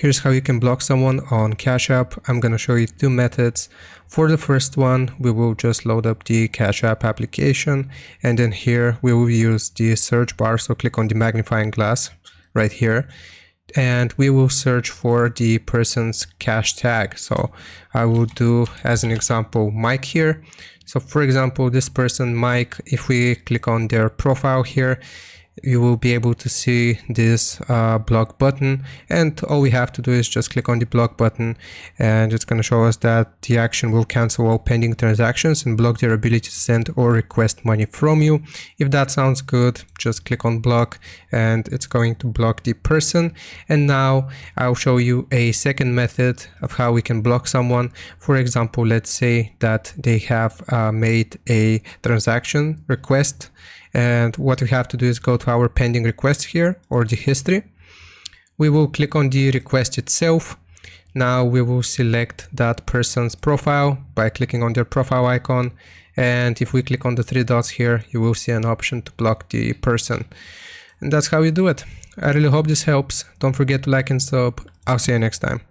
Here's how you can block someone on Cash App. I'm going to show you two methods. For the first one, we will just load up the Cash App application, and then here we will use the search bar. So click on the magnifying glass right here, and we will search for the person's cash tag. So I will do, as an example, Mike here. So for example, this person, Mike, if we click on their profile here, you will be able to see this block button, and all we have to do is just click on the block button, and it's going to show us that the action will cancel all pending transactions and block their ability to send or request money from you. If that sounds good, just click on block and it's going to block the person. And now I'll show you a second method of how we can block someone. For example, let's say that they have made a transaction request, and what we have to do is go to our pending request here, or the history. We will click on the request itself. Now we will select that person's profile by clicking on their profile icon, and if we click on the three dots here, you will see an option to block the person. And that's how you do it. I really hope this helps. Don't forget to like and sub. I'll see you next time.